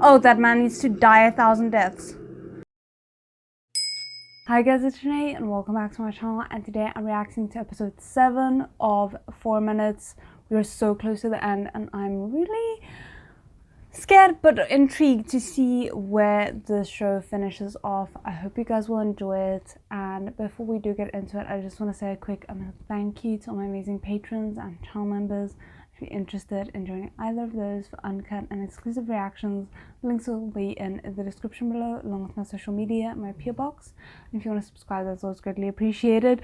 Oh, that man needs to die 1,000 deaths. Hi guys, it's Renee and welcome back to my channel, and today I'm reacting to episode 7 of 4 Minutes. We are so close to the end and I'm really scared but intrigued to see where the show finishes off. I hope you guys will enjoy it, and before we do get into it, I just want to say a quick thank you to all my amazing patrons and channel members. If you're interested in joining either of those for uncut and exclusive reactions, links will be in the description below, along with my social media, my PO box. And if you want to subscribe, that's always greatly appreciated.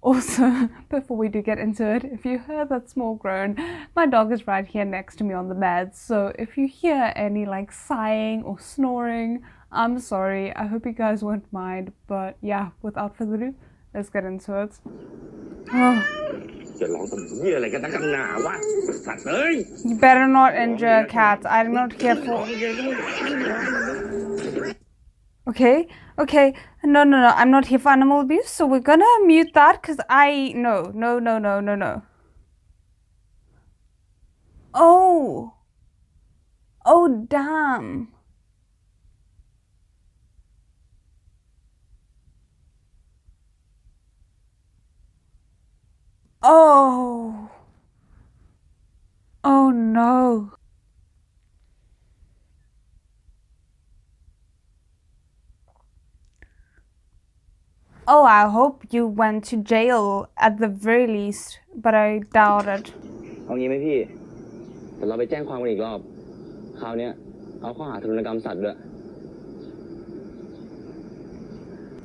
Also, before we do get into it, if you heard that small groan, my dog is right here next to me on the bed, so if you hear any sighing or snoring, I'm sorry. I hope you guys won't mind, but yeah, without further ado, let's get into it. Oh. You better not injure a cat. I'm not here for... Okay, no, I'm not here for animal abuse, so we're gonna mute that, because no. Oh, damn. Oh no. Oh, I hope you went to jail at the very least, but I doubt it. เอางี้ไหมพี่แต่เราไปแจ้งความกันอีกรอบคราวนี้เอาข้อหาทารุณกรรมสัตว์ด้วย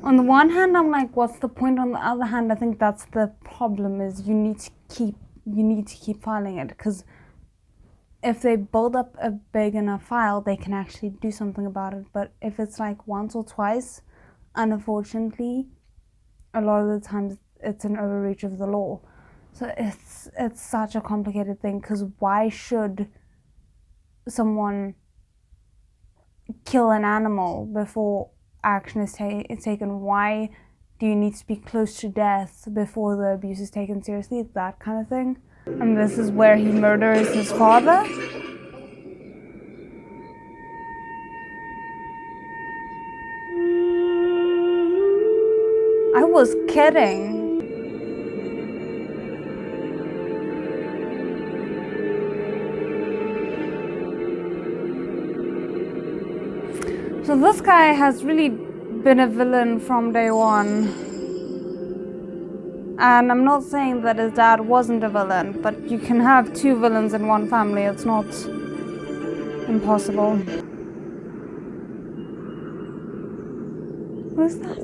On the one hand, I'm like, what's the point? On the other hand, I think that's the problem, is you need to keep filing it, because if they build up a big enough file, they can actually do something about it. But if it's like once or twice, unfortunately, a lot of the times it's an overreach of the law. So it's such a complicated thing, because why should someone kill an animal before action is taken? Why do you need to be close to death before the abuse is taken seriously? That kind of thing. And this is where he murders his father. I was kidding. So this guy has really been a villain from day one. And I'm not saying that his dad wasn't a villain, but you can have two villains in one family. It's not impossible. What is that?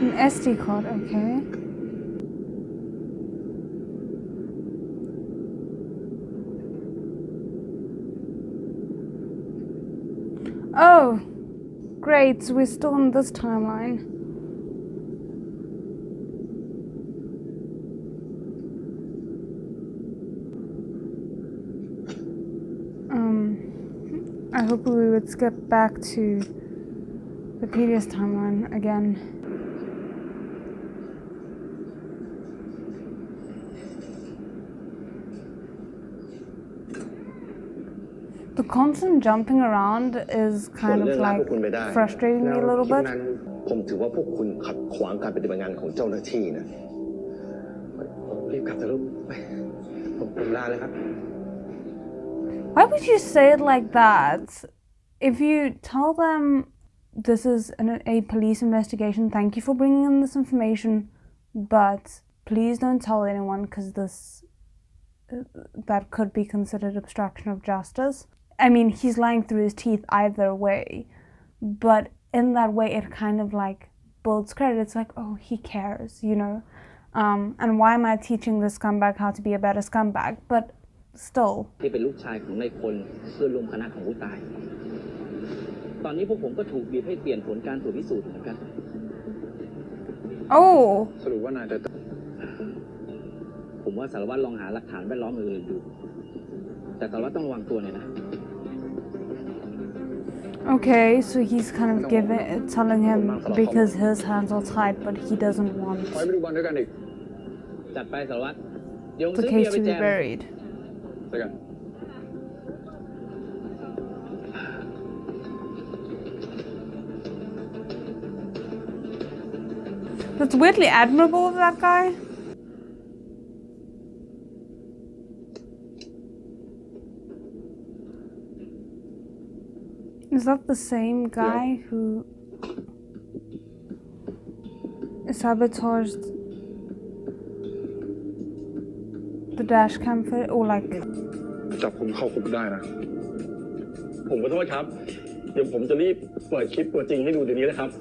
An SD card, okay. Oh, great, so we're still on this timeline. I hope we would skip back to the previous timeline again. The constant jumping around is kind of frustrating me a little bit. Why would you say it like that? If you tell them this is a police investigation, thank you for bringing in this information, but please don't tell anyone, because that could be considered obstruction of justice. I mean, he's lying through his teeth either way, but in that way it kind of builds credit. It's like, oh, he cares, you know? And why am I teaching this scumbag how to be a better scumbag? But still. Oh. ผมว่าสารวัตรลองหาหลักฐานแวดล้อมอื่นๆดูแต่สารวัตรต้องระวังตัวหน่อยนะ Okay, so he's kind of telling him because his hands are tied, but he doesn't want the case to be buried. ไปกัน That's weirdly admirable of that guy. Is that the same guy who sabotaged the dash cam for, or like... จับผมเข้าคุกได้นะ ผมขอโทษครับ เดี๋ยวผมจะรีบเปิดคลิปตัวจริงให้ดูเดี๋ยวนี้นะครับ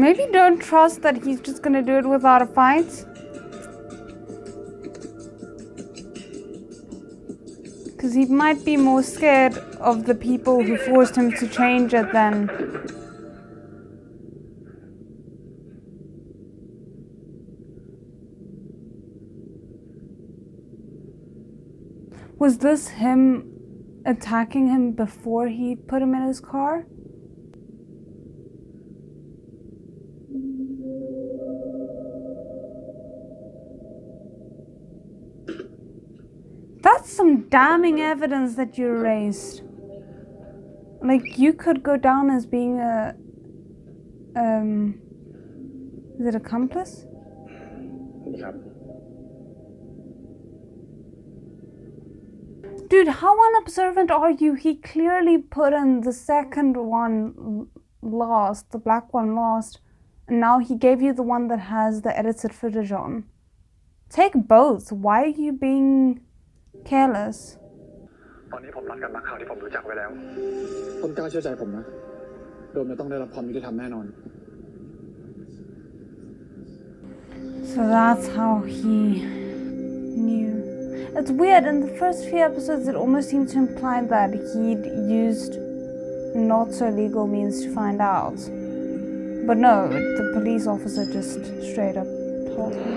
Maybe don't trust that he's just gonna do it without a fight. Because he might be more scared of the people who forced him to change it than... Was this him attacking him before he put him in his car? That's some damning evidence that you erased. Like, you could go down as being a... is it accomplice? ครับ Dude, how unobservant are you? He clearly put in the second one last, the black one last, and now he gave you the one that has the edited footage on. Take both. Why are you being careless? ตอนนี้ผมรักกับนักข่าวที่ผมรู้จักไว้แล้วต้นกล้าเชื่อใจผมนะโดมจะต้องได้รับความยุติธรรมแน่นอน So that's how he knew. It's weird, in the first few episodes it almost seemed to imply that he'd used not so legal means to find out. But no, the police officer just straight up told him.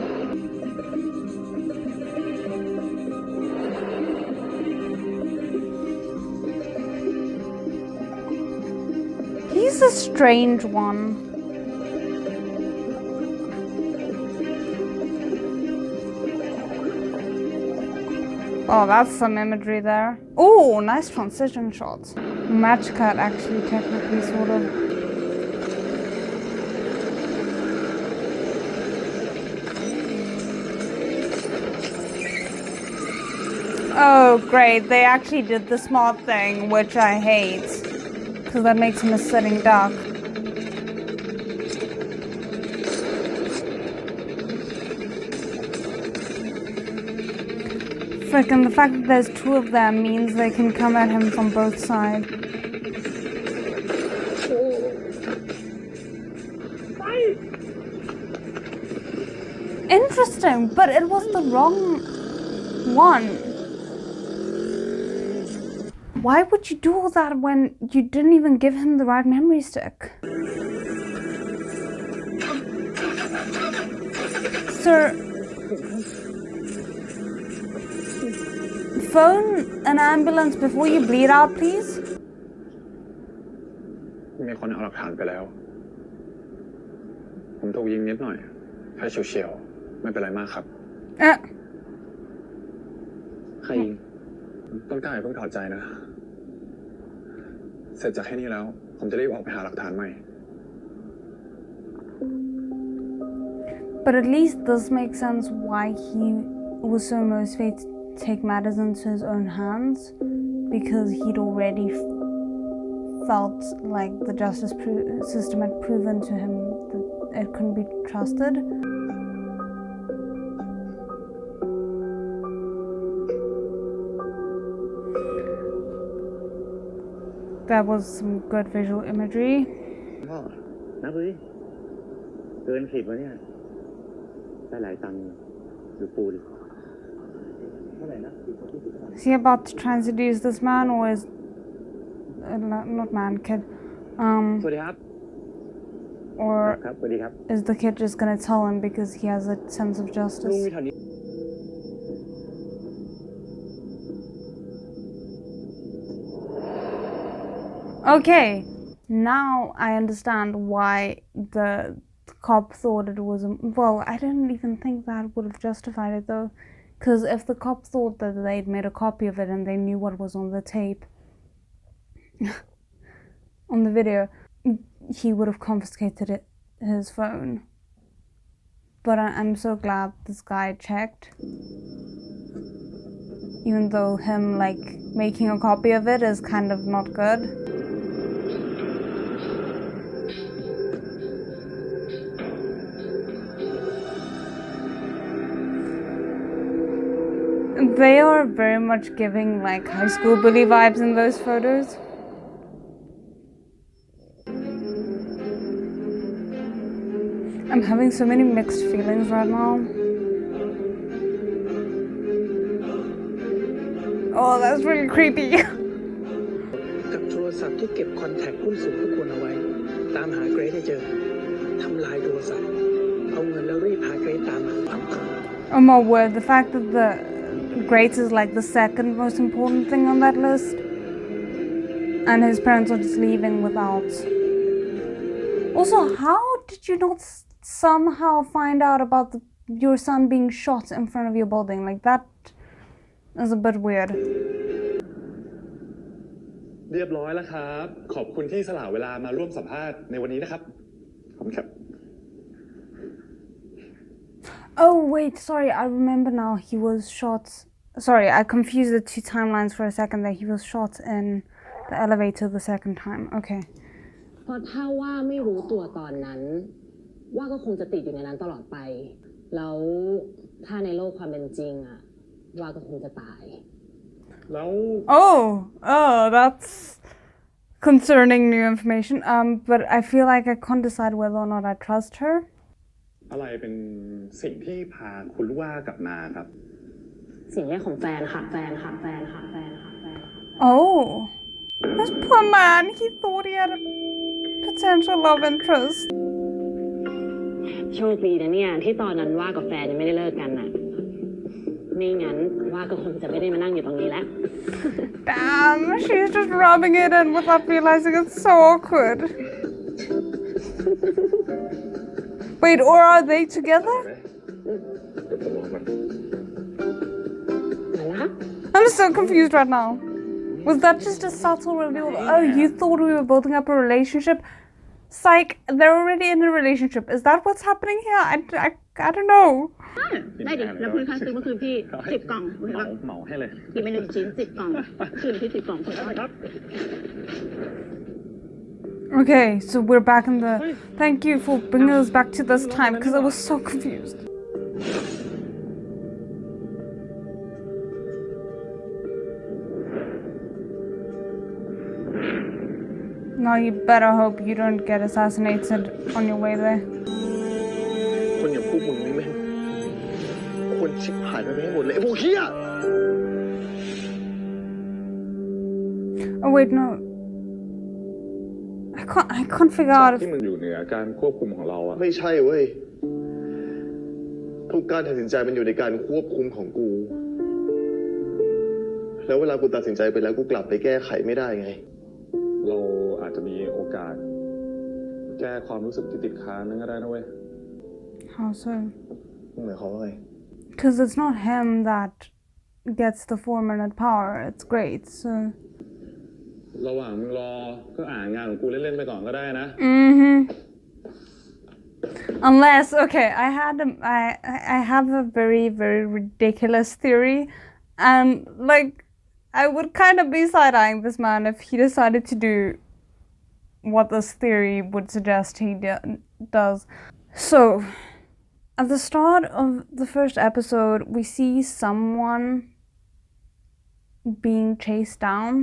He's a strange one. Oh, that's some imagery there. Oh, nice transition shots. Match cut, actually, technically, sort of. Oh, great. They actually did the smart thing, which I hate. Because that makes him a sitting duck. Frickin', the fact that there's two of them means they can come at him from both sides. Interesting, but it was the wrong one. Why would you do all that when you didn't even give him the right memory stick? Sir, phone an ambulance before you bleed out, please. มีคนเอาหลักฐานไปแล้ว ผมถูกยิงนิดหน่อยแค่เฉียวๆไม่เป็นไรมากครับ ใครยิง ต้นกล้าอย่าเพิ่งถอดใจนะ เสร็จจากแค่นี้แล้วผมจะรีบออกไปหาหลักฐานใหม่ But at least this makes sense why he was so motivated to take matters into his own hands, because he'd already felt like the justice system had proven to him that it couldn't be trusted. That was some good visual imagery. พ่อนับดูดิเกิน10วะเนี่ยได้หลายตังค์ดูปูดิเท่าไหร่นะ Is he about to try and seduce this man, or is not man, kid? สวัสดีครับ Or ครับสวัสดีครับ is the kid just gonna tell him because he has a sense of ลุง justice? มีแถวนี้ Okay, now I understand why the cop thought it was well, I didn't even think that would have justified it though. Because if the cops thought that they'd made a copy of it and they knew what was on the tape, on the video, he would have confiscated his phone. But I'm so glad this guy checked. Even though him making a copy of it is kind of not good. They are very much giving high school bully vibes in those photos. I'm having so many mixed feelings right now. Oh, that's really creepy. กับโทรศัพท์ที่เก็บคอนแทคหุ้นส่วนทุกคนเอาไว้ตามหาเกรซให้เจอทำลายโทรศัพท์เอาเงินแล้วรีบพาเกรซตามมา Oh my word, the fact that the grades is the second most important thing on that list. And his parents are just leaving without. Also, how did you not somehow find out about your son being shot in front of your building? That is a bit weird. เรียบร้อยแล้วครับขอบคุณที่สละเวลามาร่วมสัมภาษณ์ในวันนี้นะครับขอบคุณครับ Oh wait, sorry, I remember now. He was shot. Sorry, I confused the two timelines for a second. That he was shot in the elevator the second time. Okay. เพราะถ้าว่าไม่รู้ตัวตอนนั้นว่าก็คงจะติดอยู่ในนั้นตลอดไปแล้วถ้าในโลกความเป็นจริงอะว่าก็คงจะตาย แล้ว Oh, that's concerning new information. But I feel like I can't decide whether or not I trust her. อะไรเป็นสิ่งที่พาคุณลูกว่ากลับมาครับ สิ่งแรกของแฟนค่ะ Oh, this poor man. He thought he had a potential love interest. โชคดีนะเนี่ยที่ตอนนั้นว่ากับแฟนยังไม่ได้เลิกกันน่ะไม่งั้นว่าก็คงจะไม่ได้มานั่งอยู่ตรงนี้แล้ว Damn, she's just rubbing it in without realizing it's so awkward. Wait, or are they together? I'm so confused right now. Was that just a subtle reveal? Oh, you thought we were building up a relationship? Psych, they're already in a relationship. Is that what's happening here? I don't know. ได้ดิแล้วคุณคะซื้อมาคืนพี่10 กล่องโอเคปะ เหมาให้เลย กินไป1 ชิ้น10 กล่องคืนพี่10 กล่องถูกไหม Okay, so we're back in the... Thank you for bringing us back to this time, because I was so confused. Now you better hope you don't get assassinated on your way there. คนอย่างพวกมึงนี่แม่งควรชิบหายไปให้หมดเลยไอ้พวกเหี้ย Oh wait, no. I can't figure out if... ที่มันอยู่เหนือการควบคุมของเราอะ ไม่ใช่เว้ยทุกการตัดสินใจมันอยู่ในการควบคุมของกู แล้วเวลากูตัดสินใจไปแล้วกูกลับไปแก้ไขไม่ได้ไง เราอาจจะมีโอกาสแก้ความรู้สึกที่ติดค้างนั่นก็ได้นะเว้ย How so? หมายความว่าไง Because it's not him that gets the 4-minute power. It's great, so... ระหว่างมึงรอก็อ่านงานของกูเล่นๆไปก่อนก็ได้นะ Unless, okay, I have a very, very ridiculous theory, and I would kind of be side-eyeing this man if he decided to do what this theory would suggest he does. So, at the start of the first episode, we see someone being chased down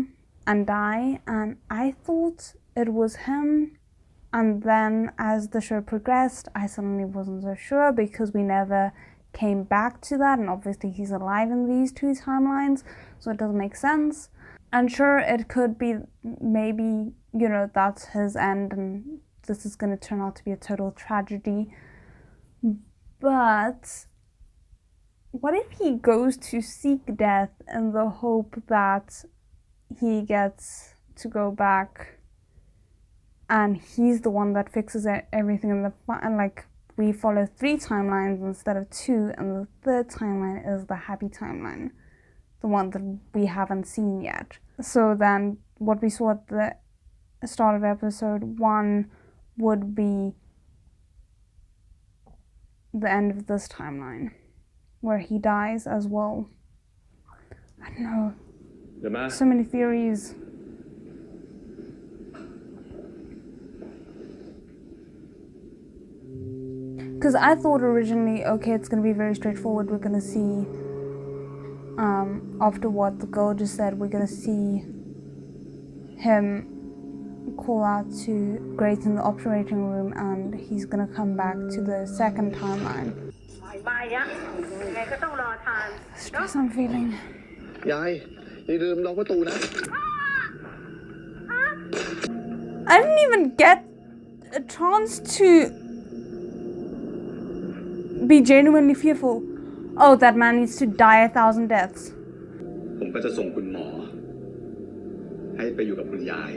and die, and I thought it was him. And then as the show progressed, I suddenly wasn't so sure because we never came back to that, and obviously he's alive in these two timelines, so it doesn't make sense. And sure, it could be maybe, that's his end and this is going to turn out to be a total tragedy. But what if he goes to seek death in the hope that he gets to go back and he's the one that fixes everything in the we follow 3 timelines instead of 2, and the third timeline is the happy timeline, the one that we haven't seen yet. So then what we saw at the start of episode 1 would be the end of this timeline, where he dies as well. I don't know. So many theories. Because I thought originally, okay, it's going to be very straightforward. We're going to see, after what the girl just said, we're going to see him call out to Grace in the operating room, and he's going to come back to the second timeline. The stress I'm feeling. ยายอย่าลืมล็อกประตูนะ I didn't even get a chance to be genuinely fearful. Oh, that man needs to die 1,000 deaths. ผมก็จะส่งคุณหมอให้ไปอยู่กับคุณยาย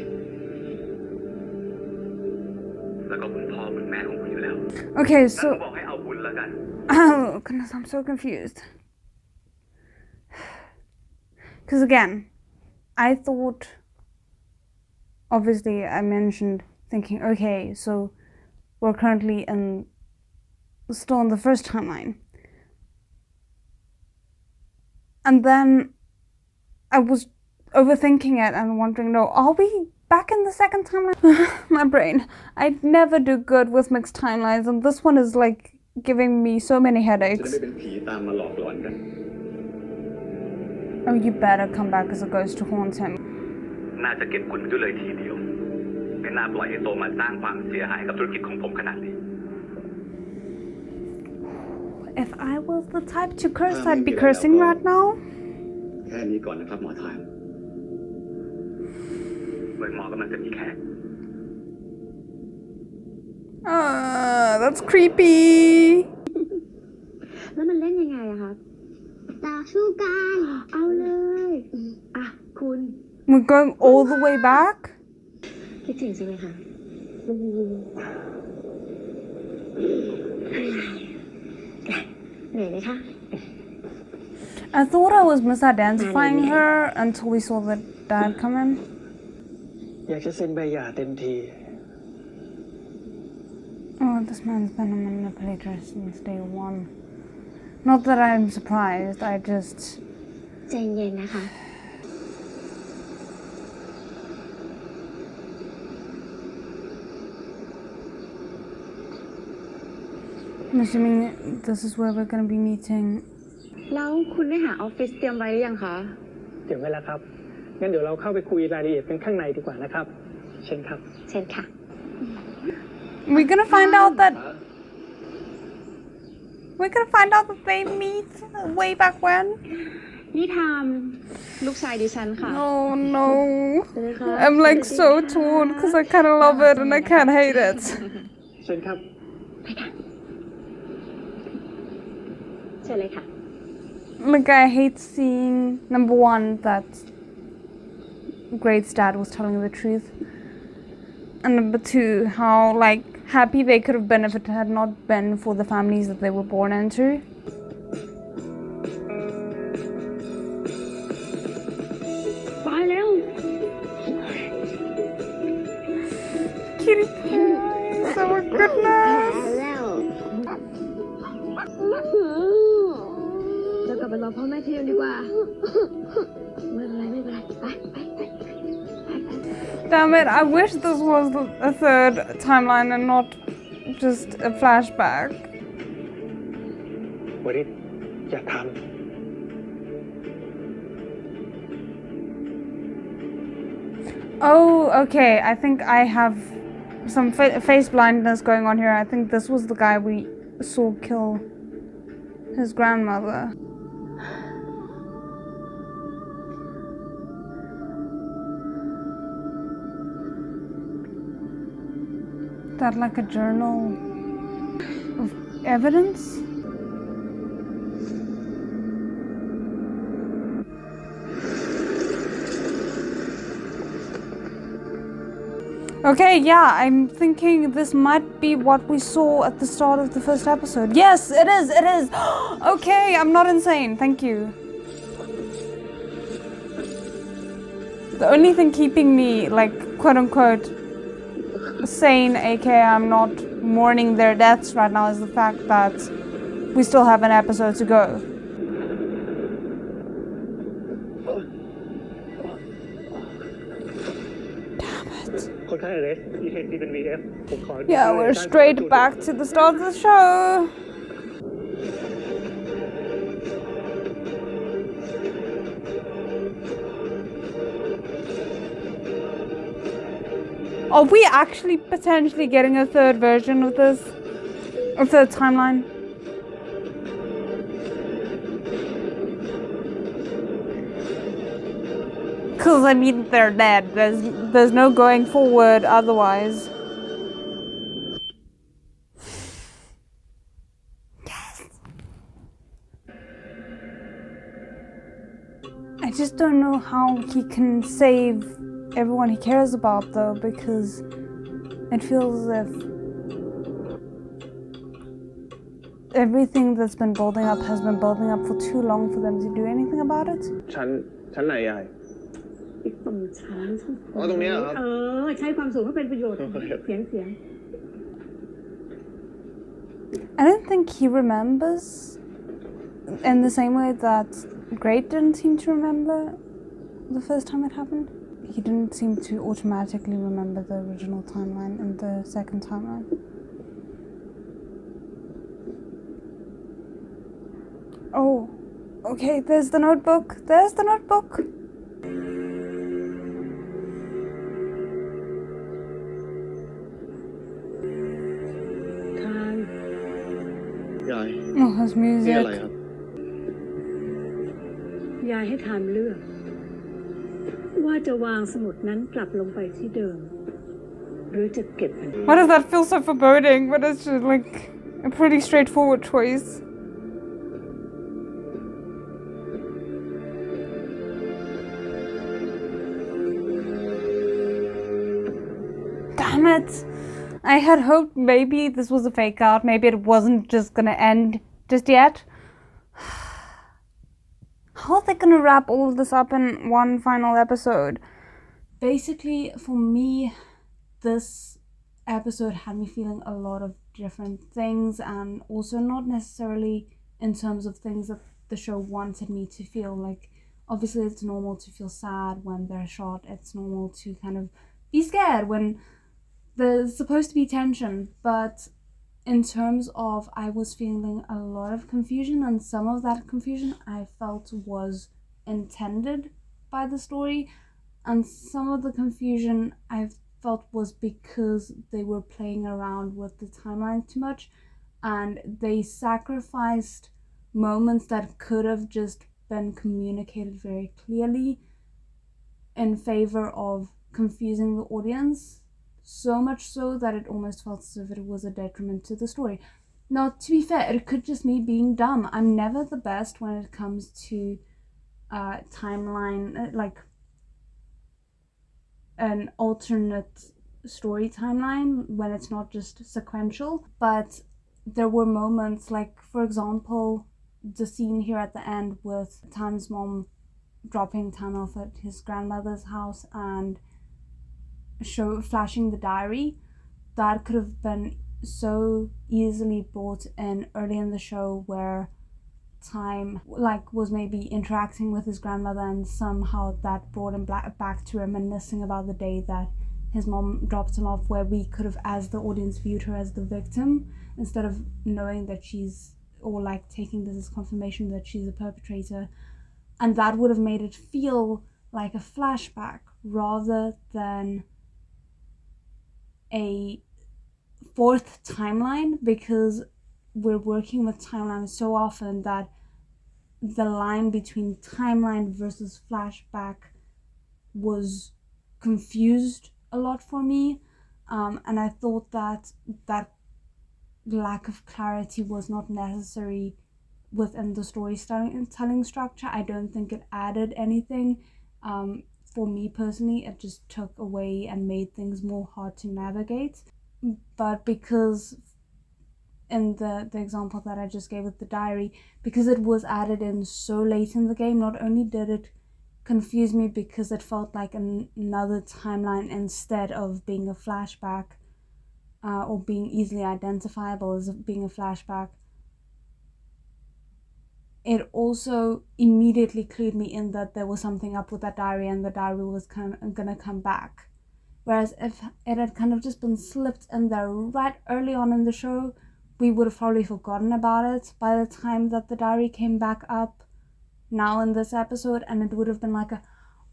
แล้วก็คุณพ่อคุณแม่ของคุณอยู่แล้ว Okay, so บอกให้เอาบุญแล้วกัน oh goodness, I'm so confused. Because again, I thought, obviously I mentioned thinking, okay, so we're currently still in the first timeline. And then I was overthinking it and wondering, no, are we back in the second timeline? My brain. I never do good with mixed timelines, and this one is like giving me so many headaches. จะได้ไม่เป็นผีตามมาหลอกหลอนกัน Oh, you better come back as a ghost to haunt him. น่าจะเก็บคุณไปด้วยเลยทีเดียวไม่น่าปล่อยให้โตมาสร้างความเสียหายกับธุรกิจของผมขนาดนี้ If I was the type to curse, I'd be cursing right now. แค่นี้ก่อนนะครับหมอทานเหมือนหมอกำลังจะมีแขก That's creepy. แล้วมันเล่นยังไงอะคะต่อสู้กันเอาเลยอ่ะคุณ We're going all the way back? คิดถึงใช่ไหมคะเหนื่อยไหมคะ I thought I was misidentifying her until we saw the dad come in. อยากจะเซ็นใบหย่าเต็มที Oh, this man's been a manipulator since day 1. Not that I'm surprised, I just... ใจเย็นนะคะ I'm assuming this is where we're going to be meeting. แล้วคุณได้หาออฟฟิศเตรียมไว้หรือยังคะ เดี๋ยวไว้แล้วครับ งั้นเดี๋ยวเราเข้าไปคุยรายละเอียดกันข้างในดีกว่านะครับ เชิญครับ เชิญค่ะ We're going to find out that they meet way back when. นี่ทำลูกชายดิฉันค่ะ Oh no. I'm like so torn because I kind of love it and I can't hate it. เชิญครับ เชิญเลยค่ะ Like, I hate seeing, number 1, that Grace's dad was telling the truth. And number 2, how, like, happy they could have been if it had not been for the families that they were born into. Kitty pies, oh my goodness. เรากลับไปรอพ่อแม่ที่เดิมดีกว่าไม่เป็นไรไป Damn it, I wish this was a third timeline and not just a flashback. วริศอย่าท Oh, okay, I think I have some face blindness going on here. I think this was the guy we saw kill his grandmother. That like a journal of evidence? Okay, yeah, I'm thinking this might be what we saw at the start of the first episode. Yes, it is, it is. Okay, I'm not insane, thank you. The only thing keeping me, like, quote unquote, sane, aka I'm not mourning their deaths right now, is the fact that we still have an episode to go. คนไข้อเล็กมีเหตุที่เป็น VF ผมขอ Yeah, we're straight back to the start of the show. Are we actually potentially getting a third version of this? A third timeline? Because I mean, they're dead. There's no going forward otherwise. Yes. I just don't know how he can save everyone he cares about, though, because it feels as if everything that's been building up has been building up for too long for them to do anything about it. ชั้นไหนยาย อีกตรงชั้น อ๋อตรงเนี้ยครับ ใช้ความสูงให้เป็นประโยชน์ เสียง I don't think he remembers in the same way that Great didn't seem to remember the first time it happened. He didn't seem to automatically remember the original timeline and the second timeline. Oh, okay, there's the notebook. There's the notebook. Oh, his นี่อะไร music. ครับ ยายให้ทานเลือกว่าจะวางสมุดนั้นกลับลงไปที่เดิมหรือจะเก็บมัน Why does that feel so foreboding? But it's just like a pretty straightforward choice. Damn it! I had hoped maybe this was a fake out. Maybe it wasn't just gonna end just yet. How are they gonna wrap all of this up in one final episode? Basically, for me, this episode had me feeling a lot of different things, and also not necessarily in terms of things that the show wanted me to feel. Like, obviously it's normal to feel sad when they're shot. It's normal to kind of be scared when there's supposed to be tension, but in terms of I was feeling a lot of confusion, and some of that confusion I felt was intended by the story, and some of the confusion I felt was because they were playing around with the timeline too much, and they sacrificed moments that could have just been communicated very clearly in favor of confusing the audience. So much so that it almost felt as if it was a detriment to the story. Now, to be fair, it could just me being dumb. I'm never the best when it comes to timeline, like an alternate story timeline when it's not just sequential. But there were moments, like, for example, the scene here at the end with Tam's mom dropping Tam off at his grandmother's house and flashing the diary. That could have been so easily brought in early in the show, where Time was maybe interacting with his grandmother, and somehow that brought him back to reminiscing about the day that his mom dropped him off, where we could have, as the audience, viewed her as the victim instead of knowing that she's, or like taking this as confirmation that she's a perpetrator. And that would have made it feel like a flashback rather than a fourth timeline, because we're working with timelines so often that the line between timeline versus flashback was confused a lot for me, and I thought that that lack of clarity was not necessary within the storytelling structure. I don't think it added anything. for me personally, it just took away and made things more hard to navigate. But because in the example that I just gave with the diary, because it was added in so late in the game, not only did it confuse me because it felt like another timeline instead of being a flashback, or being easily identifiable as being a flashback, it also immediately clued me in that there was something up with that diary and the diary was gonna come back. Whereas if it had kind of just been slipped in there right early on in the show, we would have probably forgotten about it by the time that the diary came back up now in this episode, and it would have been like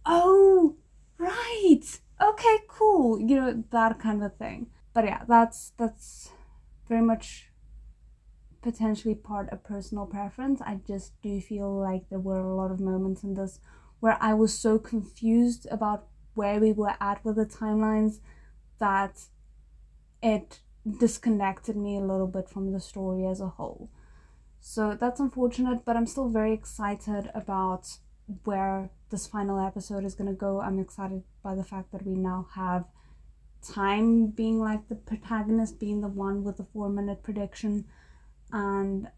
oh, right, okay, cool, you know, that kind of thing. But yeah, that's very much potentially part of personal preference. I just do feel like there were a lot of moments in this where I was so confused about where we were at with the timelines that it disconnected me a little bit from the story as a whole. So that's unfortunate, but I'm still very excited about where this final episode is going to go. I'm excited by the fact that we now have Time being like the protagonist, being the one with the 4-minute prediction, and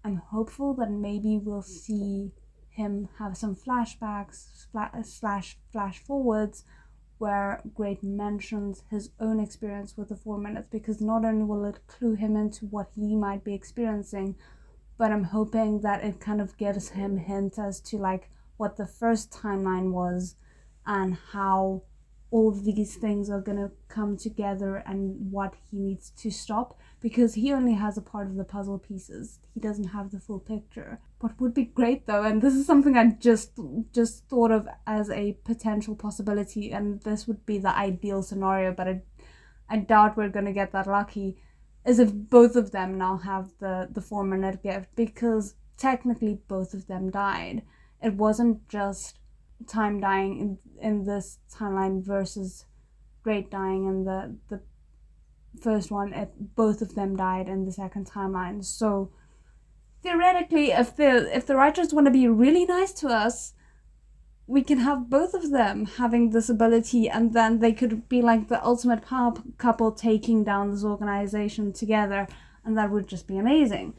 I'm hopeful that maybe we'll see him have some flashbacks flash forwards where Great mentions his own experience with the 4 minutes, because not only will it clue him into what he might be experiencing, but I'm hoping that it kind of gives him hints as to like what the first timeline was and how all of these things are gonna come together and what he needs to stop, because he only has a part of the puzzle pieces. He doesn't have the full picture. What would be great though, and this is something I just thought of as a potential possibility, and this would be the ideal scenario, but I doubt we're gonna get that lucky, is if both of them now have the 4-minute gift, because technically both of them died. It wasn't just Time dying in this timeline versus Great dying in the first one. Both of them died in the second timeline. So theoretically, if the writers want to be really nice to us, we can have both of them having this ability, and then they could be like the ultimate power couple taking down this organization together, and that would just be amazing.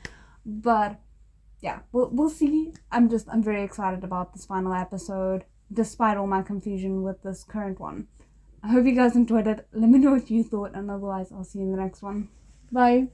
But yeah, we'll see. I'm very excited about this final episode, despite all my confusion with this current one. I hope you guys enjoyed it. Let me know what you thought, and otherwise I'll see you in the next one. Bye.